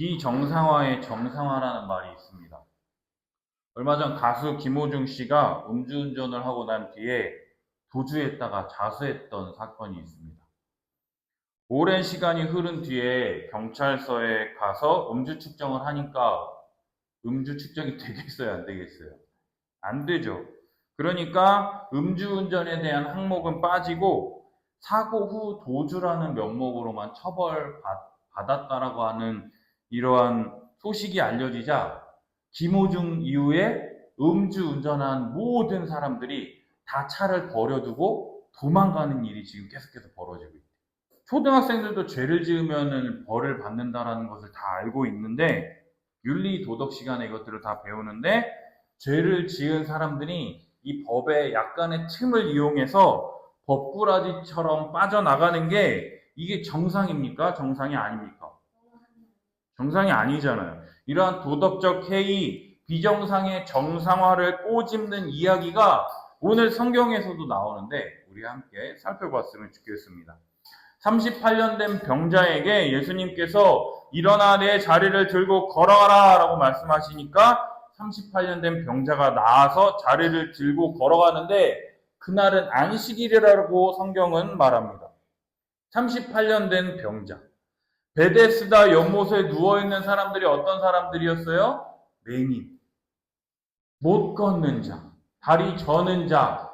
비정상화의 정상화라는 말이 있습니다. 얼마 전 가수 김호중 씨가 음주운전을 하고 난 뒤에 도주했다가 자수했던 사건이 있습니다. 오랜 시간이 흐른 뒤에 경찰서에 가서 음주 측정을 하니까 음주 측정이 되겠어요, 안 되겠어요? 안 되죠. 그러니까 음주운전에 대한 항목은 빠지고 사고 후 도주라는 명목으로만 처벌받았다라고 하는 이러한 소식이 알려지자 김호중 이후에 음주운전한 모든 사람들이 다 차를 버려두고 도망가는 일이 지금 계속해서 벌어지고 있대요. 초등학생들도 죄를 지으면 벌을 받는다라는 것을 다 알고 있는데 윤리 도덕 시간에 이것들을 다 배우는데 죄를 지은 사람들이 이 법의 약간의 틈을 이용해서 법꾸라지처럼 빠져나가는 게 이게 정상입니까? 정상이 아닙니까? 정상이 아니잖아요. 이러한 도덕적 해이, 비정상의 정상화를 꼬집는 이야기가 오늘 성경에서도 나오는데 우리 함께 살펴봤으면 좋겠습니다. 38년 된 병자에게 예수님께서 일어나 내 자리를 들고 걸어가라 라고 말씀하시니까 38년 된 병자가 나와서 자리를 들고 걸어가는데 그날은 안식일이라고 성경은 말합니다. 38년 된 병자. 베데스다 연못에 누워있는 사람들이 어떤 사람들이었어요? 맹인. 못 걷는 자. 다리 저는 자.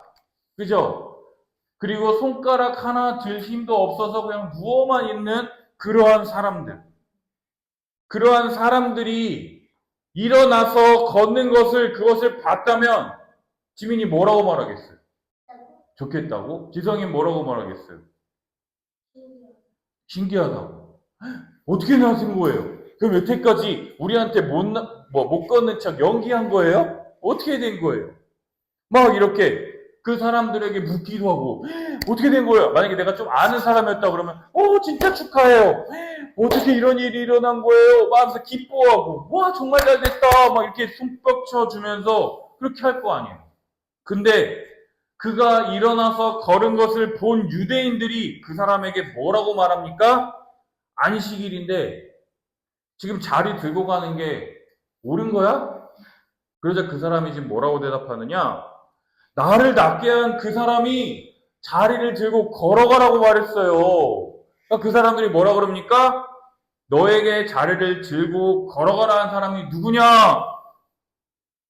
그죠? 그리고 손가락 하나 들 힘도 없어서 그냥 누워만 있는 그러한 사람들. 그러한 사람들이 일어나서 걷는 그것을 봤다면 지민이 뭐라고 말하겠어요? 좋겠다고? 지성이 뭐라고 말하겠어요? 신기하다고. 어떻게 나신 거예요? 그럼 여태까지 우리한테 못 걷는 척 연기한 거예요? 어떻게 된 거예요? 막 이렇게 그 사람들에게 묻기도 하고 어떻게 된 거예요? 만약에 내가 좀 아는 사람이었다 그러면 진짜 축하해요. 어떻게 이런 일이 일어난 거예요? 막 하면서 기뻐하고 와 정말 잘 됐다 막 이렇게 손뼉 쳐주면서 그렇게 할 거 아니에요. 근데 그가 일어나서 걸은 것을 본 유대인들이 그 사람에게 뭐라고 말합니까? 안식일인데 지금 자리 들고 가는 게 옳은 거야? 그러자 그 사람이 지금 뭐라고 대답하느냐? 나를 낫게 한 그 사람이 자리를 들고 걸어가라고 말했어요. 그러니까 그 사람들이 뭐라 그럽니까? 너에게 자리를 들고 걸어가라 한 사람이 누구냐?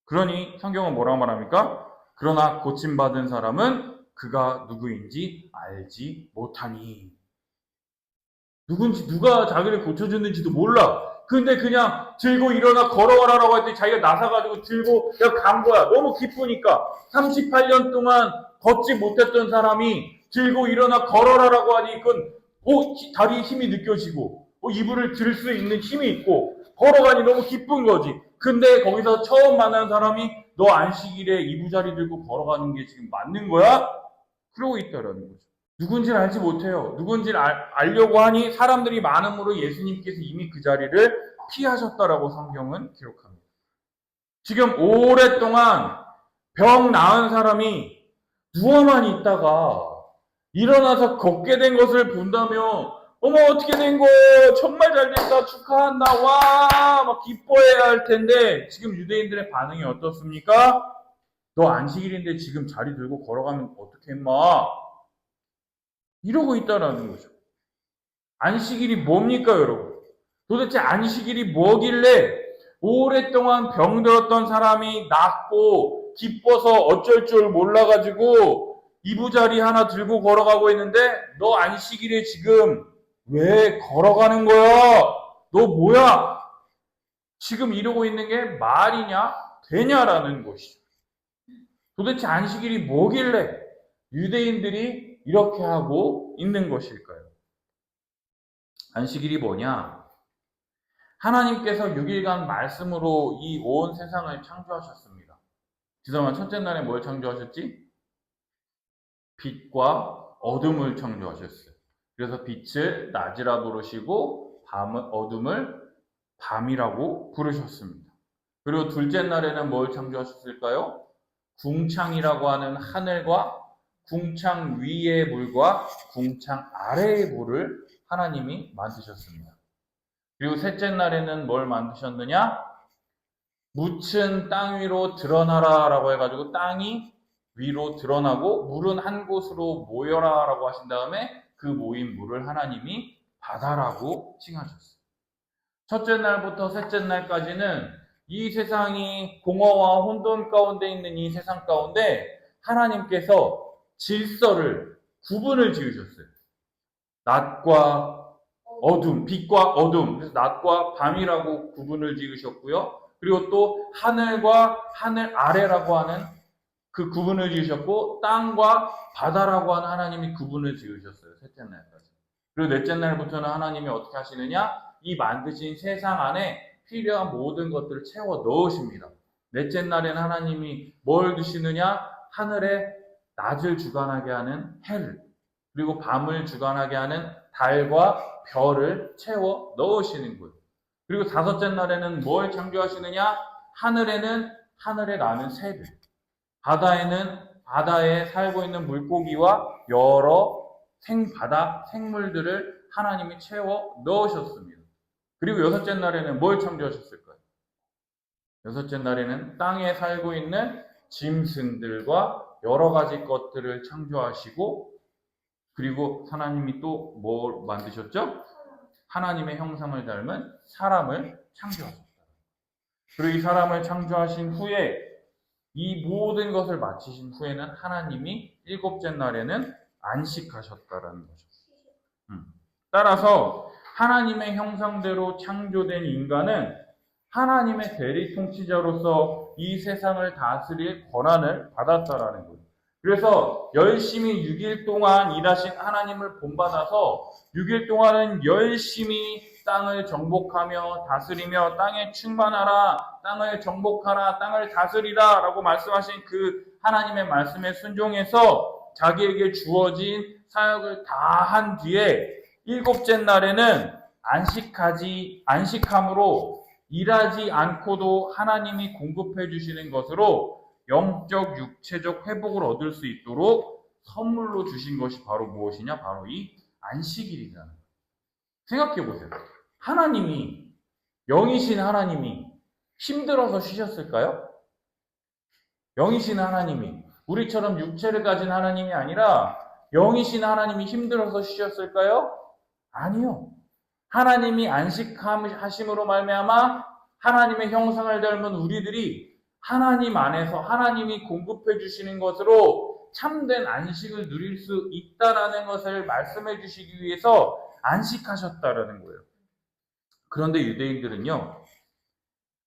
그러니 성경은 뭐라고 말합니까? 그러나 고침받은 사람은 그가 누구인지 알지 못하니. 누군지, 누가 자기를 고쳐줬는지도 몰라. 근데 그냥 들고 일어나 걸어가라고 했더니 자기가 나서가지고 들고 그냥 간 거야. 너무 기쁘니까. 38년 동안 걷지 못했던 사람이 들고 일어나 걸어라라고 하니 그건 다리에 힘이 느껴지고 이불을 들 수 있는 힘이 있고 걸어가니 너무 기쁜 거지. 근데 거기서 처음 만난 사람이 너 안식일에 이부자리 들고 걸어가는 게 지금 맞는 거야? 그러고 있다라는 거죠. 누군지를 알지 못해요. 누군지를 알려고 하니 사람들이 많음으로 예수님께서 이미 그 자리를 피하셨다라고 성경은 기록합니다. 지금 오랫동안 병 나은 사람이 누워만 있다가 일어나서 걷게 된 것을 본다며 어머 어떻게 된 거예요? 정말 잘 됐다 축하한다 와 막 기뻐해야 할 텐데 지금 유대인들의 반응이 어떻습니까? 너 안식일인데 지금 자리 들고 걸어가면 어떻게 임마? 이러고 있다라는 거죠. 안식일이 뭡니까 여러분? 도대체 안식일이 뭐길래 오랫동안 병들었던 사람이 낫고 기뻐서 어쩔 줄 몰라가지고 이부자리 하나 들고 걸어가고 있는데 너 안식일에 지금 왜 걸어가는 거야? 너 뭐야? 지금 이러고 있는 게 말이냐? 되냐라는 것이죠. 도대체 안식일이 뭐길래 유대인들이 이렇게 하고 있는 것일까요? 안식일이 뭐냐? 하나님께서 6일간 말씀으로 이 온 세상을 창조하셨습니다. 지성아, 첫째 날에 뭘 창조하셨지? 빛과 어둠을 창조하셨어요. 그래서 빛을 낮이라 부르시고 어둠을 밤이라고 부르셨습니다. 그리고 둘째 날에는 뭘 창조하셨을까요? 궁창이라고 하는 하늘과 궁창 위의 물과 궁창 아래의 물을 하나님이 만드셨습니다. 그리고 셋째 날에는 뭘 만드셨느냐? 묻힌 땅 위로 드러나라 라고 해가지고 땅이 위로 드러나고 물은 한 곳으로 모여라 라고 하신 다음에 그 모인 물을 하나님이 바다라고 칭하셨어요. 첫째 날부터 셋째 날까지는 이 세상이 공허와 혼돈 가운데 있는 이 세상 가운데 하나님께서 질서를, 구분을 지으셨어요. 낮과 어둠, 빛과 어둠, 그래서 낮과 밤이라고 구분을 지으셨고요. 그리고 또 하늘과 하늘 아래라고 하는 그 구분을 지으셨고, 땅과 바다라고 하는 하나님이 구분을 지으셨어요. 셋째 날까지. 그리고 넷째 날부터는 하나님이 어떻게 하시느냐? 이 만드신 세상 안에 필요한 모든 것들을 채워 넣으십니다. 넷째 날에는 하나님이 뭘 두시느냐? 하늘에 낮을 주관하게 하는 해를, 그리고 밤을 주관하게 하는 달과 별을 채워 넣으시는 거예요. 그리고 다섯째 날에는 뭘 창조하시느냐? 하늘에는 하늘에 나는 새들, 바다에는 바다에 살고 있는 물고기와 여러 바다 생물들을 하나님이 채워 넣으셨습니다. 그리고 여섯째 날에는 뭘 창조하셨을까요? 여섯째 날에는 땅에 살고 있는 짐승들과 여러 가지 것들을 창조하시고, 그리고 하나님이 또 뭘 만드셨죠? 하나님의 형상을 닮은 사람을 창조하셨다. 그리고 이 사람을 창조하신 후에 이 모든 것을 마치신 후에는 하나님이 일곱째 날에는 안식하셨다라는 거죠. 따라서 하나님의 형상대로 창조된 인간은 하나님의 대리 통치자로서 이 세상을 다스릴 권한을 받았다라는 거예요. 그래서 열심히 6일 동안 일하신 하나님을 본받아서 6일 동안은 열심히 땅을 정복하며 다스리며 땅에 충만하라, 땅을 정복하라, 땅을 다스리라 라고 말씀하신 그 하나님의 말씀에 순종해서 자기에게 주어진 사역을 다 한 뒤에 일곱째 날에는 안식함으로 일하지 않고도 하나님이 공급해 주시는 것으로 영적, 육체적 회복을 얻을 수 있도록 선물로 주신 것이 바로 무엇이냐? 바로 이 안식일이잖아요. 생각해 보세요. 하나님이, 영이신 하나님이 힘들어서 쉬셨을까요? 영이신 하나님이, 우리처럼 육체를 가진 하나님이 아니라 영이신 하나님이 힘들어서 쉬셨을까요? 아니요. 하나님이 안식하심으로 말미암아 하나님의 형상을 닮은 우리들이 하나님 안에서 하나님이 공급해 주시는 것으로 참된 안식을 누릴 수 있다라는 것을 말씀해 주시기 위해서 안식하셨다라는 거예요. 그런데 유대인들은요,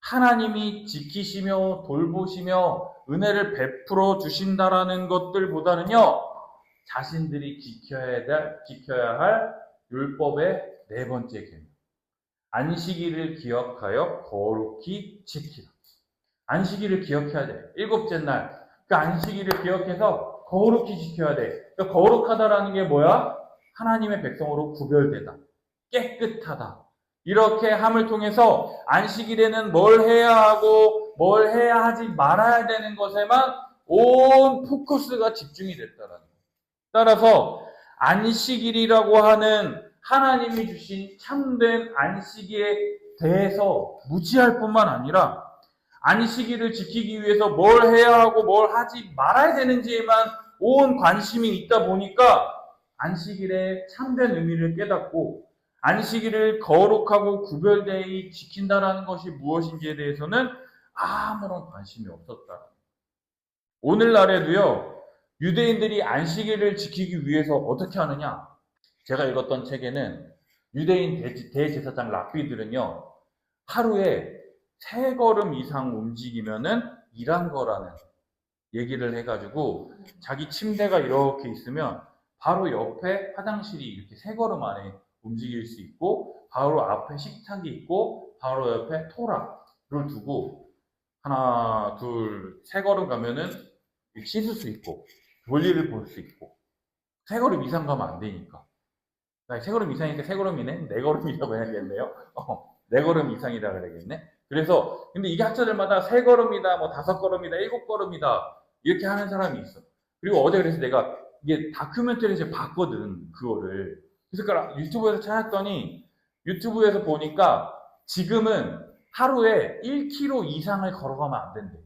하나님이 지키시며 돌보시며 은혜를 베풀어 주신다라는 것들보다는요, 자신들이 지켜야 할 율법의 네 번째 계명, 안식일을 기억하여 거룩히 지키라. 안식일을 기억해야 돼. 일곱째 날, 그 안식일을 기억해서 거룩히 지켜야 돼. 그러니까 거룩하다라는 게 뭐야? 하나님의 백성으로 구별되다, 깨끗하다. 이렇게 함을 통해서 안식일에는 뭘 해야 하고 뭘 해야 하지 말아야 되는 것에만 온 포커스가 집중이 됐다라는 거예요. 따라서 안식일이라고 하는 하나님이 주신 참된 안식에 대해서 무지할 뿐만 아니라 안식일을 지키기 위해서 뭘 해야 하고 뭘 하지 말아야 되는지에만 온 관심이 있다 보니까 안식일의 참된 의미를 깨닫고 안식일을 거룩하고 구별되이 지킨다라는 것이 무엇인지에 대해서는 아무런 관심이 없었다. 오늘날에도요, 유대인들이 안식일을 지키기 위해서 어떻게 하느냐? 제가 읽었던 책에는 유대인 대제사장 랍비들은요, 하루에 3걸음 이상 움직이면은 일한 거라는 얘기를 해가지고 자기 침대가 이렇게 있으면 바로 옆에 화장실이 이렇게 3걸음 안에 움직일 수 있고 바로 앞에 식탁이 있고 바로 옆에 토락을 두고 하나, 둘, 3걸음 가면은 씻을 수 있고 볼일을 볼 수 있고 3걸음 이상 가면 안 되니까 3걸음 이상이니까 3걸음이네? 4걸음이라고 해야겠네요. 4걸음 이상이라 그래야겠네. 그래서 근데 이게 학자들마다 3걸음이다, 뭐 5걸음이다, 7걸음이다 이렇게 하는 사람이 있어. 그리고 어제 그래서 내가 이게 다큐멘터리에서 봤거든, 그거를. 그래서 유튜브에서 찾았더니 유튜브에서 보니까 지금은 하루에 1km 이상을 걸어가면 안 된대.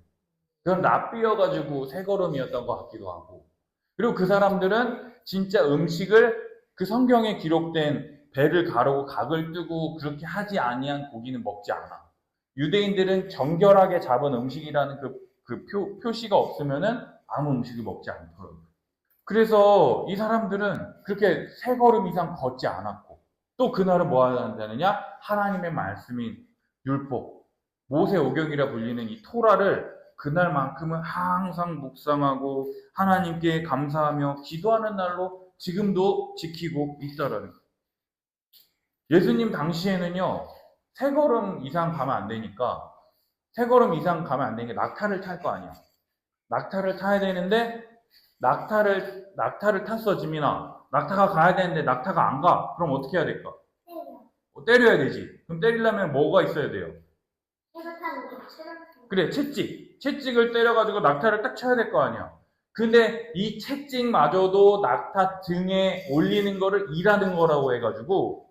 그건 랍비여가지고 세 걸음이었던 것 같기도 하고. 그리고 그 사람들은 진짜 음식을 그 성경에 기록된 배를 가르고 각을 뜨고 그렇게 하지 아니한 고기는 먹지 않아. 유대인들은 정결하게 잡은 음식이라는 표시가 없으면은 아무 음식을 먹지 않더라고요. 그래서 이 사람들은 그렇게 세 걸음 이상 걷지 않았고, 또 그날은 뭐 한다느냐? 하나님의 말씀인 율법, 모세오경이라 불리는 이 토라를 그날만큼은 항상 묵상하고 하나님께 감사하며 기도하는 날로 지금도 지키고 있다라는 거예요. 예수님 당시에는요, 세 걸음 이상 가면 안 되니까, 세 걸음 이상 가면 안 되니까 낙타를 탈 거 아니야. 낙타를 타야 되는데, 낙타를 탔어, 지민아. 낙타가 가야 되는데 낙타가 안 가. 그럼 어떻게 해야 될까? 때려야 되지. 그럼 때리려면 뭐가 있어야 돼요? 그래, 채찍을 때려가지고 낙타를 딱 쳐야 될 거 아니야. 근데 이 채찍마저도 낙타 등에 올리는 거를 일하는 거라고 해가지고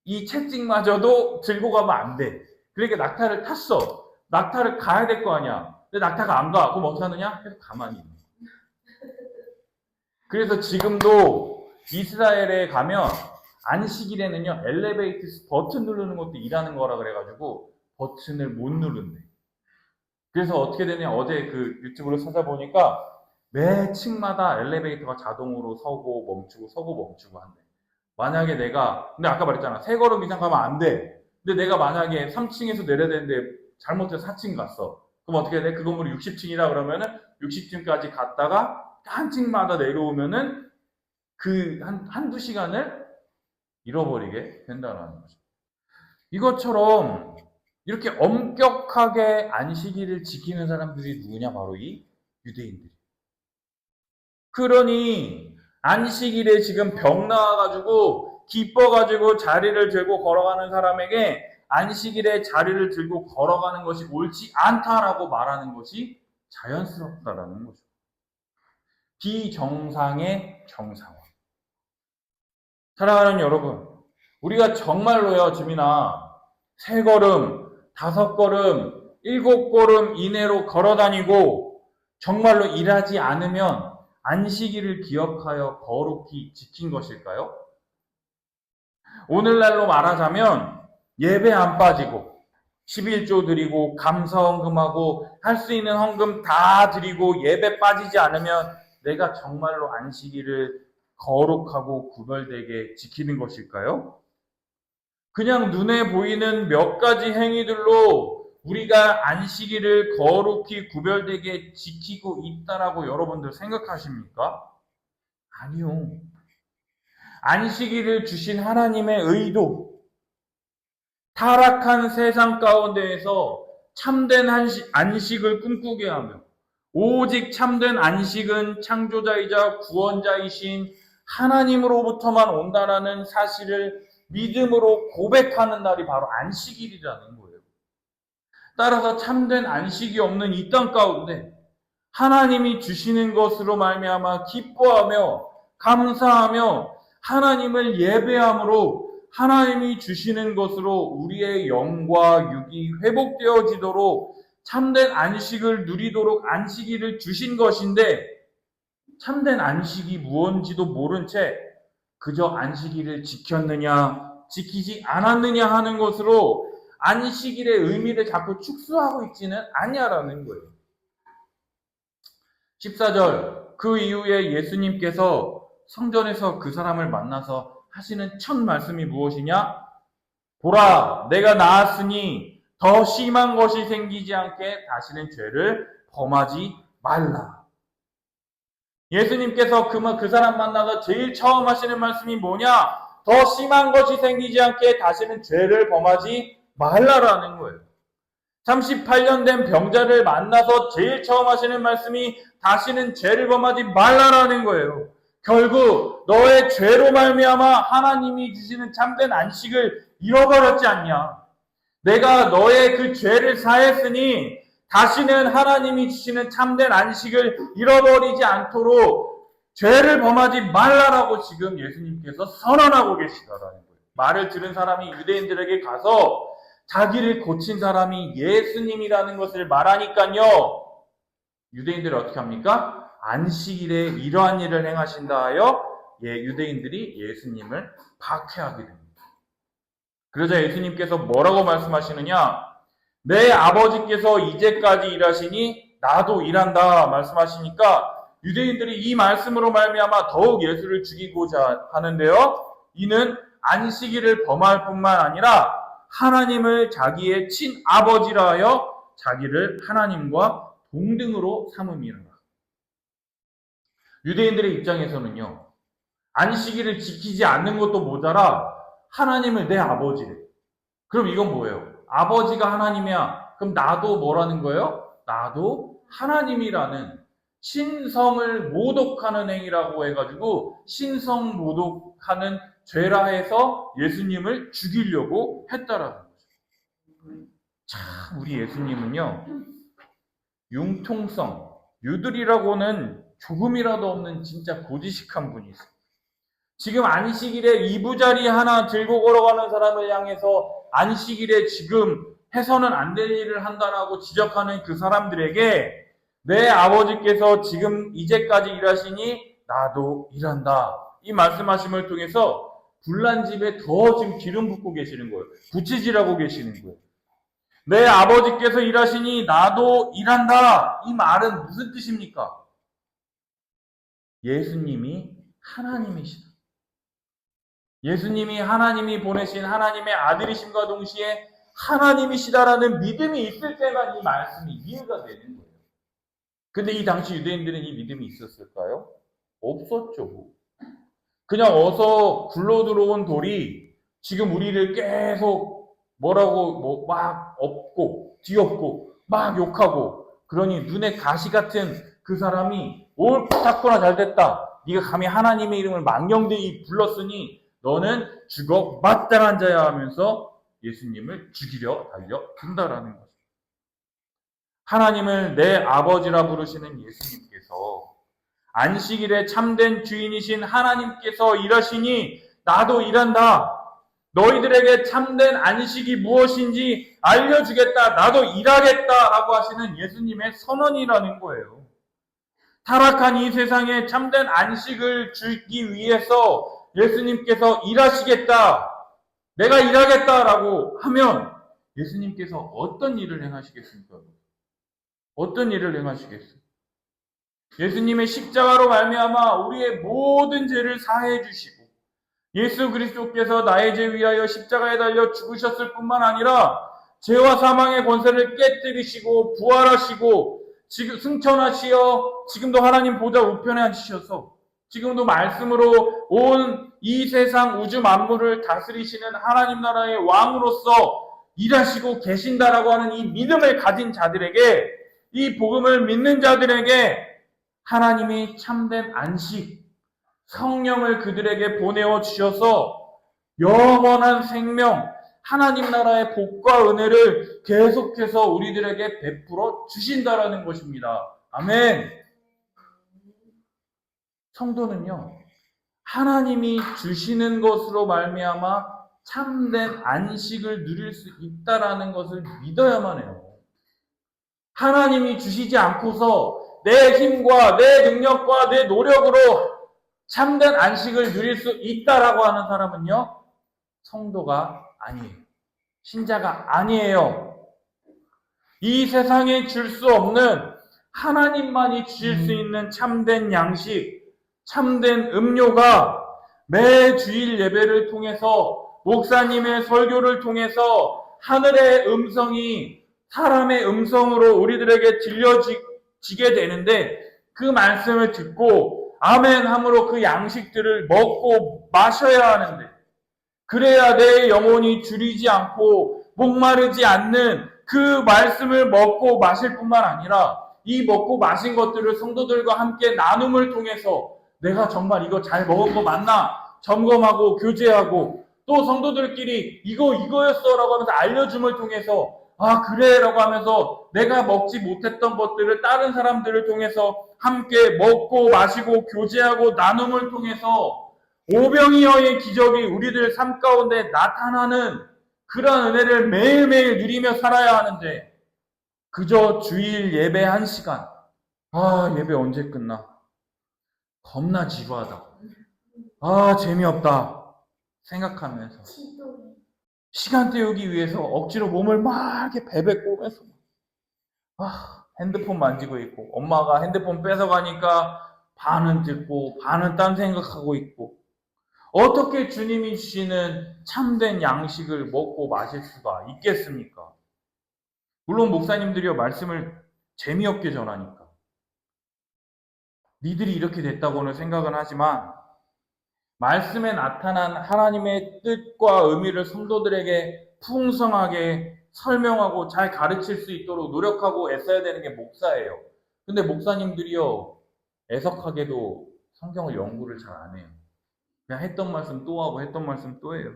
이 채찍마저도 들고 가면 안 돼. 그러니까 낙타를 탔어. 낙타를 가야 될 거 아니야. 근데 낙타가 안 가. 그럼 어떻게 하느냐? 계속 가만히 있는 거야. 그래서 지금도 이스라엘에 가면 안식일에는요, 엘리베이터 버튼 누르는 것도 일하는 거라 그래가지고 버튼을 못 누른대. 그래서 어떻게 되냐, 어제 그 유튜브로 찾아보니까 매 층마다 엘리베이터가 자동으로 서고 멈추고 한대. 만약에 근데 아까 말했잖아, 세 걸음 이상 가면 안 돼. 근데 내가 만약에 3층에서 내려야 되는데 잘못해서 4층 갔어. 그럼 어떻게 돼? 그 건물이 60층이라 그러면은 60층까지 갔다가 한 층마다 내려오면은 한두 시간을 잃어버리게 된다는 거죠. 이것처럼 이렇게 엄격하게 안식일을 지키는 사람들이 누구냐? 바로 이 유대인들. 그러니 안식일에 지금 병 나와가지고 기뻐가지고 자리를 들고 걸어가는 사람에게 안식일에 자리를 들고 걸어가는 것이 옳지 않다라고 말하는 것이 자연스럽다라는 거죠. 비정상의 정상화. 사랑하는 여러분, 우리가 정말로요, 지민아, 3걸음, 5걸음, 7걸음 이내로 걸어다니고 정말로 일하지 않으면 안식일을 기억하여 거룩히 지킨 것일까요? 오늘날로 말하자면 예배 안 빠지고 11조 드리고 감사헌금하고 할 수 있는 헌금 다 드리고 예배 빠지지 않으면 내가 정말로 안식일을 거룩하고 구별되게 지키는 것일까요? 그냥 눈에 보이는 몇 가지 행위들로 우리가 안식일을 거룩히 구별되게 지키고 있다라고 여러분들 생각하십니까? 아니요. 안식일을 주신 하나님의 의도, 타락한 세상 가운데에서 참된 안식을 꿈꾸게 하며 오직 참된 안식은 창조자이자 구원자이신 하나님으로부터만 온다라는 사실을 믿음으로 고백하는 날이 바로 안식일이라는 거예요. 따라서 참된 안식이 없는 이 땅 가운데 하나님이 주시는 것으로 말미암아 기뻐하며 감사하며 하나님을 예배함으로 하나님이 주시는 것으로 우리의 영과 육이 회복되어지도록 참된 안식을 누리도록 안식일을 주신 것인데 참된 안식이 무언지도 모른 채 그저 안식일을 지켰느냐 지키지 않았느냐 하는 것으로 안식일의 의미를 자꾸 축소하고 있지는 않냐라는 거예요. 14절, 그 이후에 예수님께서 성전에서 그 사람을 만나서 하시는 첫 말씀이 무엇이냐? 보라, 내가 나았으니 더 심한 것이 생기지 않게 다시는 죄를 범하지 말라. 예수님께서 그 사람 만나서 제일 처음 하시는 말씀이 뭐냐? 더 심한 것이 생기지 않게 다시는 죄를 범하지 말라라는 거예요. 38년 된 병자를 만나서 제일 처음 하시는 말씀이 다시는 죄를 범하지 말라라는 거예요. 결국 너의 죄로 말미암아 하나님이 주시는 참된 안식을 잃어버렸지 않냐? 내가 너의 그 죄를 사했으니 다시는 하나님이 주시는 참된 안식을 잃어버리지 않도록 죄를 범하지 말라라고 지금 예수님께서 선언하고 계시다라는 거예요. 말을 들은 사람이 유대인들에게 가서 자기를 고친 사람이 예수님이라는 것을 말하니까요. 유대인들이 어떻게 합니까? 안식일에 이러한 일을 행하신다 하여 유대인들이 예수님을 박해하게 됩니다. 그러자 예수님께서 뭐라고 말씀하시느냐? 내 아버지께서 이제까지 일하시니 나도 일한다 말씀하시니까 유대인들이 이 말씀으로 말미암아 더욱 예수를 죽이고자 하는데요. 이는 안식일을 범할 뿐만 아니라 하나님을 자기의 친아버지라 하여 자기를 하나님과 동등으로 삼음이라. 유대인들의 입장에서는요. 안식일을 지키지 않는 것도 모자라 하나님을 내 아버지래. 그럼 이건 뭐예요? 아버지가 하나님이야. 그럼 나도 뭐라는 거예요? 나도 하나님이라는 신성을 모독하는 행위라고 해가지고 신성 모독하는 죄라 해서 예수님을 죽이려고 했다라는 거죠. 참 우리 예수님은요. 융통성, 유들이라고는 조금이라도 없는 진짜 고지식한 분이 있어요. 지금 안식일에 이부자리 하나 들고 걸어가는 사람을 향해서 안식일에 지금 해서는 안 될 일을 한다라고 지적하는 그 사람들에게 내 아버지께서 지금 이제까지 일하시니 나도 일한다. 이 말씀하심을 통해서 불난 집에 더 지금 기름 붓고 계시는 거예요. 부치질하고 계시는 거예요. 내 아버지께서 일하시니 나도 일한다. 이 말은 무슨 뜻입니까? 예수님이 하나님이시다. 예수님이 하나님이 보내신 하나님의 아들이심과 동시에 하나님이시다라는 믿음이 있을 때만 이 말씀이 이해가 되는 거예요. 근데 이 당시 유대인들은 이 믿음이 있었을까요? 없었죠. 그냥 어서 굴러 들어온 돌이 지금 우리를 계속 뭐라고 막 엎고 뒤엎고 막 욕하고 그러니 눈에 가시 같은 그 사람이 옳다 잘 됐다. 네가 감히 하나님의 이름을 망령되이 불렀으니 너는 죽어 마땅한 자야 하면서 예수님을 죽이려 달려든다라는 것입니다. 하나님을 내 아버지라 부르시는 예수님께서 안식일에 참된 주인이신 하나님께서 일하시니 나도 일한다. 너희들에게 참된 안식이 무엇인지 알려주겠다. 나도 일하겠다라고 하시는 예수님의 선언이라는 거예요. 타락한 이 세상에 참된 안식을 주기 위해서 예수님께서 일하시겠다. 내가 일하겠다라고 하면 예수님께서 어떤 일을 행하시겠습니까? 어떤 일을 행하시겠어요? 예수님의 십자가로 말미암아 우리의 모든 죄를 사해 주시고 예수 그리스도께서 나의 죄 위하여 십자가에 달려 죽으셨을 뿐만 아니라 죄와 사망의 권세를 깨뜨리시고 부활하시고 지금 승천하시어 지금도 하나님 보좌 우편에 앉으셔서 지금도 말씀으로 온 이 세상 우주 만물을 다스리시는 하나님 나라의 왕으로서 일하시고 계신다라고 하는 이 믿음을 가진 자들에게 이 복음을 믿는 자들에게 하나님이 참된 안식, 성령을 그들에게 보내어 주셔서 영원한 생명, 하나님 나라의 복과 은혜를 계속해서 우리들에게 베풀어 주신다라는 것입니다. 아멘. 성도는요, 하나님이 주시는 것으로 말미암아 참된 안식을 누릴 수 있다라는 것을 믿어야만 해요. 하나님이 주시지 않고서 내 힘과 내 능력과 내 노력으로 참된 안식을 누릴 수 있다라고 하는 사람은요, 성도가 아니에요. 신자가 아니에요. 이 세상에 줄 수 없는 하나님만이 주실 수 있는 참된 양식, 참된 음료가 매 주일 예배를 통해서 목사님의 설교를 통해서 하늘의 음성이 사람의 음성으로 우리들에게 들려지게 되는데 그 말씀을 듣고 아멘 함으로 그 양식들을 먹고 마셔야 하는데 그래야 내 영혼이 줄이지 않고 목마르지 않는 그 말씀을 먹고 마실 뿐만 아니라 이 먹고 마신 것들을 성도들과 함께 나눔을 통해서 내가 정말 이거 잘 먹은 거 맞나? 점검하고 교제하고 또 성도들끼리 이거였어 라고 하면서 알려줌을 통해서 아 그래 라고 하면서 내가 먹지 못했던 것들을 다른 사람들을 통해서 함께 먹고 마시고 교제하고 나눔을 통해서 오병이어의 기적이 우리들 삶 가운데 나타나는 그런 은혜를 매일매일 누리며 살아야 하는데 그저 주일 예배 1시간, 예배 언제 끝나? 겁나 지루하다. 재미없다. 생각하면서 시간 때우기 위해서 억지로 몸을 막 이렇게 베베 꼬면서 핸드폰 만지고 있고, 엄마가 핸드폰 뺏어가니까 반은 듣고 반은 딴 생각하고 있고, 어떻게 주님이 주시는 참된 양식을 먹고 마실 수가 있겠습니까? 물론 목사님들이요, 말씀을 재미없게 전하니까 니들이 이렇게 됐다고는 생각은 하지만 말씀에 나타난 하나님의 뜻과 의미를 성도들에게 풍성하게 설명하고 잘 가르칠 수 있도록 노력하고 애써야 되는 게 목사예요. 근데 목사님들이요, 애석하게도 성경을 연구를 잘 안 해요. 그냥 했던 말씀 또 하고 했던 말씀 또 해요.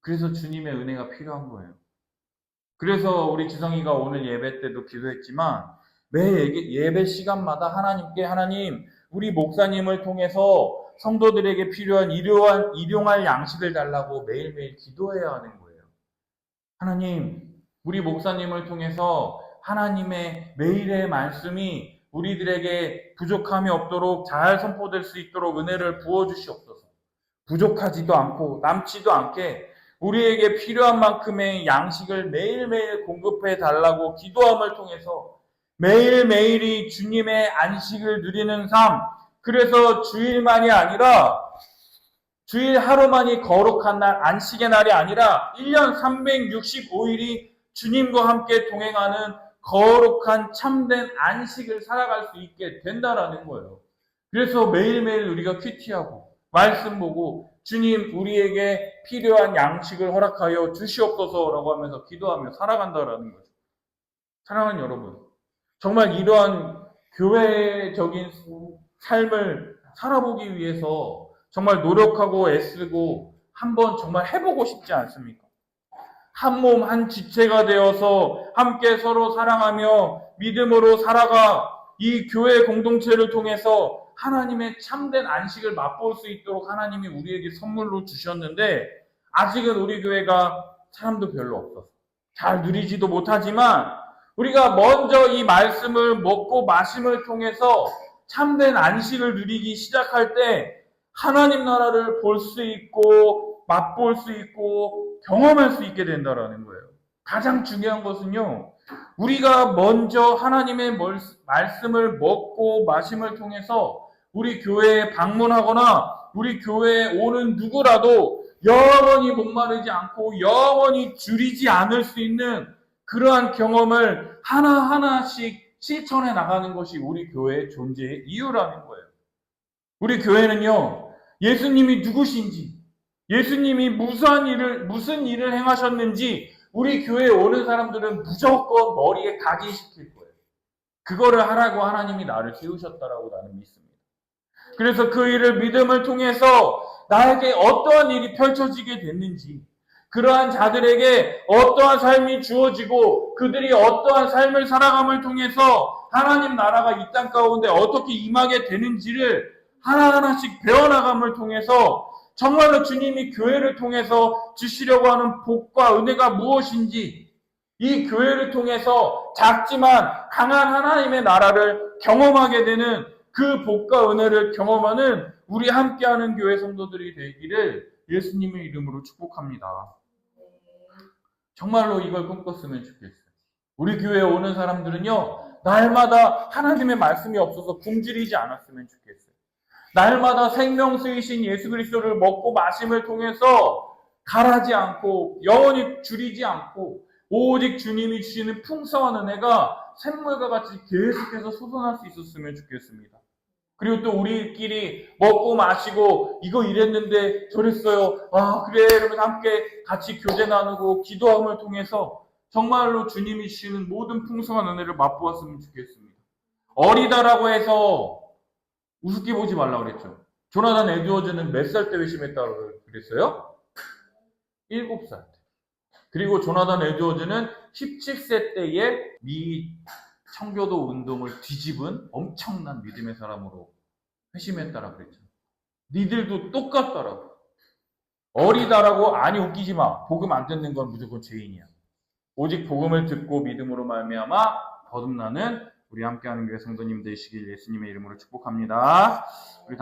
그래서 주님의 은혜가 필요한 거예요. 그래서 우리 지성이가 오늘 예배 때도 기도했지만 매 예배 시간마다 하나님께 하나님, 우리 목사님을 통해서 성도들에게 필요한 일용할 양식을 달라고 매일매일 기도해야 하는 거예요. 하나님, 우리 목사님을 통해서 하나님의 매일의 말씀이 우리들에게 부족함이 없도록 잘 선포될 수 있도록 은혜를 부어주시옵소서. 부족하지도 않고 남지도 않게 우리에게 필요한 만큼의 양식을 매일매일 공급해 달라고 기도함을 통해서 매일매일이 주님의 안식을 누리는 삶, 그래서 주일만이 아니라 주일 하루만이 거룩한 날, 안식의 날이 아니라 1년 365일이 주님과 함께 동행하는 거룩한 참된 안식을 살아갈 수 있게 된다라는 거예요. 그래서 매일매일 우리가 큐티하고 말씀 보고 주님, 우리에게 필요한 양식을 허락하여 주시옵소서라고 하면서 기도하며 살아간다라는 거죠. 사랑하는 여러분, 정말 이러한 교회적인 삶을 살아보기 위해서 정말 노력하고 애쓰고 한번 정말 해보고 싶지 않습니까? 한 몸, 한 지체가 되어서 함께 서로 사랑하며 믿음으로 살아가 이 교회 공동체를 통해서 하나님의 참된 안식을 맛볼 수 있도록 하나님이 우리에게 선물로 주셨는데 아직은 우리 교회가 사람도 별로 없어서 잘 누리지도 못하지만 우리가 먼저 이 말씀을 먹고 마심을 통해서 참된 안식을 누리기 시작할 때 하나님 나라를 볼 수 있고 맛볼 수 있고 경험할 수 있게 된다라는 거예요. 가장 중요한 것은요, 우리가 먼저 하나님의 말씀을 먹고 마심을 통해서 우리 교회에 방문하거나 우리 교회에 오는 누구라도 영원히 목마르지 않고 영원히 줄이지 않을 수 있는 그러한 경험을 하나하나씩 실천해 나가는 것이 우리 교회의 존재의 이유라는 거예요. 우리 교회는요, 예수님이 누구신지, 예수님이 무슨 일을 행하셨는지 우리 교회에 오는 사람들은 무조건 머리에 각인시킬 거예요. 그거를 하라고 하나님이 나를 세우셨다라고 나는 믿습니다. 그래서 그 일을 믿음을 통해서 나에게 어떠한 일이 펼쳐지게 됐는지, 그러한 자들에게 어떠한 삶이 주어지고 그들이 어떠한 삶을 살아감을 통해서 하나님 나라가 이 땅 가운데 어떻게 임하게 되는지를 하나하나씩 배워나감을 통해서 정말로 주님이 교회를 통해서 주시려고 하는 복과 은혜가 무엇인지, 이 교회를 통해서 작지만 강한 하나님의 나라를 경험하게 되는 그 복과 은혜를 경험하는 우리 함께하는 교회 성도들이 되기를 예수님의 이름으로 축복합니다. 정말로 이걸 꿈꿨으면 좋겠어요. 우리 교회에 오는 사람들은요, 날마다 하나님의 말씀이 없어서 굶주리지 않았으면 좋겠어요. 날마다 생명수이신 예수 그리스도를 먹고 마심을 통해서 가라지 않고 영원히 줄이지 않고 오직 주님이 주시는 풍성한 은혜가 샘물과 같이 계속해서 솟아날 수 있었으면 좋겠습니다. 그리고 또 우리끼리 먹고 마시고 이거 이랬는데 저랬어요. 그래 이러면서 함께 같이 교제 나누고 기도함을 통해서 정말로 주님이 주시는 모든 풍성한 은혜를 맛보았으면 좋겠습니다. 어리다라고 해서 우습게 보지 말라고 그랬죠. 조나단 에드워즈는 몇 살 때 회심했다고 그랬어요? 7살 때. 그리고 조나단 에드워즈는 17세 때에 미 청교도 운동을 뒤집은 엄청난 믿음의 사람으로 회심했다라고 그랬죠. 니들도 똑같더라고. 어리다라고 아니 웃기지 마. 복음 안 듣는 건 무조건 죄인이야. 오직 복음을 듣고 믿음으로 말미암아 거듭나는 우리 함께하는 교회 성도님 되시길 예수님의 이름으로 축복합니다. 우리